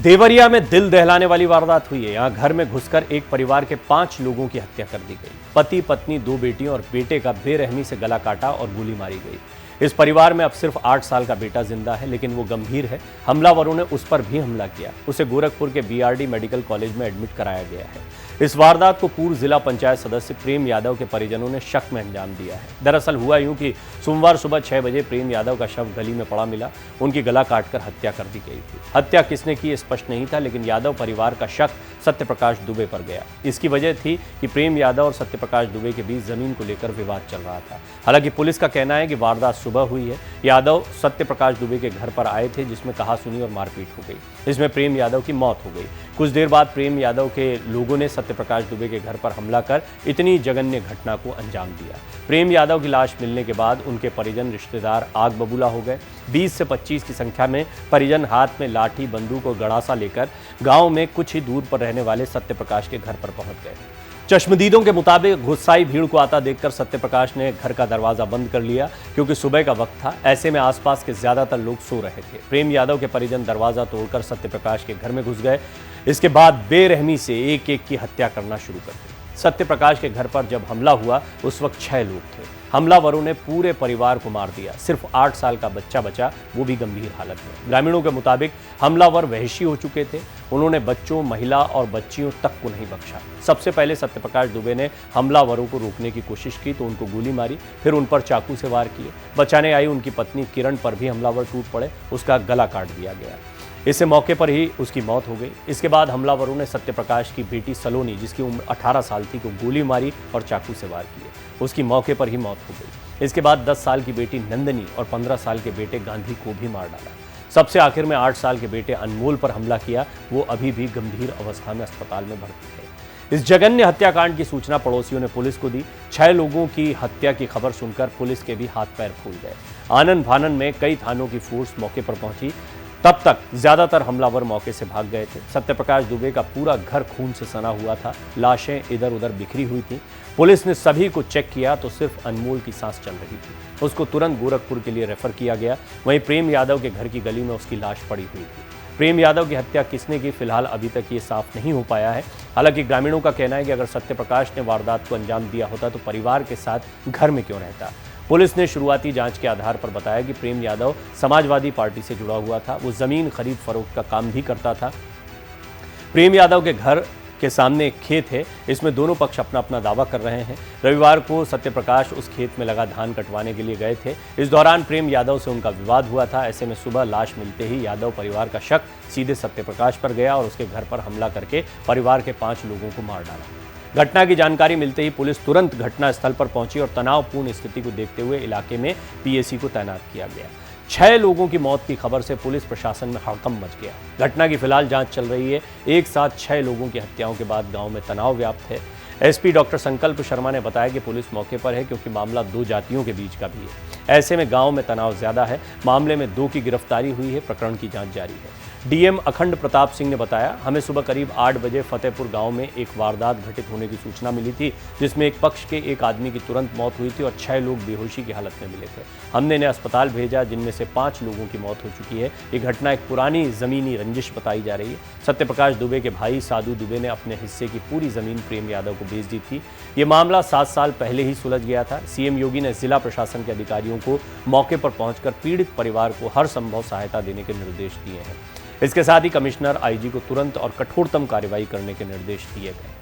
देवरिया में दिल दहलाने वाली वारदात हुई है। यहाँ घर में घुसकर एक परिवार के 5 लोगों की हत्या कर दी गई। पति, पत्नी, 2 बेटियों और बेटे का बेरहमी से गला काटा और गोली मारी गई। इस परिवार में अब सिर्फ 8 साल का बेटा जिंदा है, लेकिन वो गंभीर है। हमलावरों ने उस पर भी हमला किया। उसे गोरखपुर के बीआरडी मेडिकल कॉलेज में एडमिट कराया गया है। इस वारदात को पूर्व जिला पंचायत सदस्य प्रेम यादव के परिजनों ने शक में अंजाम दिया है। दरअसल हुआ यूं कि सोमवार सुबह 6 बजे प्रेम यादव का शव गली में पड़ा मिला। उनकी गला काटकर हत्या कर दी गई थी। हत्या किसने की स्पष्ट नहीं था, लेकिन यादव परिवार का शक सत्यप्रकाश दुबे पर गया। इसकी वजह थी कि प्रेम यादव और सत्यप्रकाश दुबे के बीच जमीन को लेकर विवाद चल रहा था। हालांकि पुलिस का कहना है कि वारदात सुबह हुई है। यादव सत्यप्रकाश दुबे के घर पर आए थे, जिसमें कहासुनी और मारपीट हो गई। इसमें प्रेम यादव की मौत हो गई। कुछ देर बाद प्रेम यादव के लोगों ने सत्यप्रकाश दुबे के घर पर हमला कर इतनी जघन्य घटना को अंजाम दिया। प्रेम यादव की लाश मिलने के बाद उनके परिजन रिश्तेदार आग बबूला हो गए। 20 से 25 की संख्या में परिजन हाथ में लाठी, बंदूक और गड़ासा लेकर गांव में कुछ ही दूर पर रहने वाले सत्यप्रकाश के घर पर पहुंच गए। चश्मदीदों के मुताबिक गुस्साई भीड़ को आता देखकर सत्यप्रकाश ने घर का दरवाजा बंद कर लिया, क्योंकि सुबह का वक्त था। ऐसे में आसपास के ज्यादातर लोग सो रहे थे। प्रेम यादव के परिजन दरवाजा तोड़कर सत्यप्रकाश के घर में घुस गए। इसके बाद बेरहमी से एक एक की हत्या करना शुरू कर दी। सत्यप्रकाश के घर पर जब हमला हुआ उस वक्त 6 लोग थे। हमलावरों ने पूरे परिवार को मार दिया। सिर्फ 8 साल का बच्चा बचा, वो भी गंभीर हालत में। ग्रामीणों के मुताबिक हमलावर वहशी हो चुके थे। उन्होंने बच्चों, महिला और बच्चियों तक को नहीं बख्शा। सबसे पहले सत्यप्रकाश दुबे ने हमलावरों को रोकने की कोशिश की तो उनको गोली मारी, फिर उन पर चाकू से वार किए। बचाने आई उनकी पत्नी किरण पर भी हमलावर टूट पड़े, उसका गला काट दिया गया। इससे मौके पर ही उसकी मौत हो गई। इसके बाद हमलावरों ने सत्यप्रकाश की बेटी सलोनी, जिसकी उम्र 18 साल थी, को गोली मारी और चाकू से वार किए। उसकी मौके पर ही मौत हो गई। इसके बाद 10 साल की बेटी नंदनी और 15 साल के बेटे गांधी को भी मार डाला। सबसे आखिर में 8 साल के बेटे अनमोल पर हमला किया। वो अभी भी गंभीर अवस्था में अस्पताल में भर्ती है। इस जघन्य हत्याकांड की सूचना पड़ोसियों ने पुलिस को दी। 6 लोगों की हत्या की खबर सुनकर पुलिस के भी हाथ पैर फूल गए। आनन फानन में कई थानों की फोर्स मौके पर पहुंची। तब तक ज्यादातर हमलावर मौके से भाग गए थे। सत्यप्रकाश दुबे का पूरा घर खून से सना हुआ था। लाशें इधर उधर बिखरी हुई थी। पुलिस ने सभी को चेक किया तो सिर्फ अनमोल की सांस चल रही थी। उसको तुरंत गोरखपुर के लिए रेफर किया गया। वहीं प्रेम यादव के घर की गली में उसकी लाश पड़ी हुई थी। प्रेम यादव की हत्या किसने की, फिलहाल अभी तक ये साफ नहीं हो पाया है। हालांकि ग्रामीणों का कहना है कि अगर सत्यप्रकाश ने वारदात को अंजाम दिया होता तो परिवार के साथ घर में क्यों रहता। पुलिस ने शुरुआती जांच के आधार पर बताया कि प्रेम यादव समाजवादी पार्टी से जुड़ा हुआ था। वो जमीन खरीद फरोख्त का काम भी करता था। प्रेम यादव के घर के सामने एक खेत है। इसमें दोनों पक्ष अपना अपना दावा कर रहे हैं। रविवार को सत्यप्रकाश उस खेत में लगा धान कटवाने के लिए गए थे। इस दौरान प्रेम यादव से उनका विवाद हुआ था। ऐसे में सुबह लाश मिलते ही यादव परिवार का शक सीधे सत्यप्रकाश पर गया और उसके घर पर हमला करके परिवार के 5 लोगों को मार डाला। घटना की जानकारी मिलते ही पुलिस तुरंत घटनास्थल पर पहुंची और तनावपूर्ण स्थिति को देखते हुए इलाके में पीएसी को तैनात किया गया। 6 लोगों की मौत की खबर से पुलिस प्रशासन में हड़कंप मच गया। घटना की फिलहाल जांच चल रही है। एक साथ 6 लोगों की हत्याओं के बाद गांव में तनाव व्याप्त है। एसपी डॉक्टर संकल्प शर्मा ने बताया कि पुलिस मौके पर है, क्योंकि मामला 2 जातियों के बीच का भी है। ऐसे में गांव में तनाव ज्यादा है। मामले में 2 की गिरफ्तारी हुई है। प्रकरण की जांच जारी है। डीएम अखंड प्रताप सिंह ने बताया, हमें सुबह करीब 8 बजे फतेहपुर गांव में एक वारदात घटित होने की सूचना मिली थी, जिसमें एक पक्ष के एक आदमी की तुरंत मौत हुई थी और 6 लोग बेहोशी की हालत में मिले थे। हमने इन्हें अस्पताल भेजा, जिनमें से 5 लोगों की मौत हो चुकी है। ये घटना एक पुरानी जमीनी रंजिश बताई जा रही है। सत्यप्रकाश दुबे के भाई साधु दुबे ने अपने हिस्से की पूरी जमीन प्रेम यादव को बेच दी थी। ये मामला 7 साल पहले ही सुलझ गया था। सीएम योगी ने जिला प्रशासन के अधिकारियों को मौके पर पहुंचकर पीड़ित परिवार को हर संभव सहायता देने के निर्देश दिए हैं। इसके साथ ही कमिश्नर, आईजी को तुरंत और कठोरतम कार्रवाई करने के निर्देश दिए गए।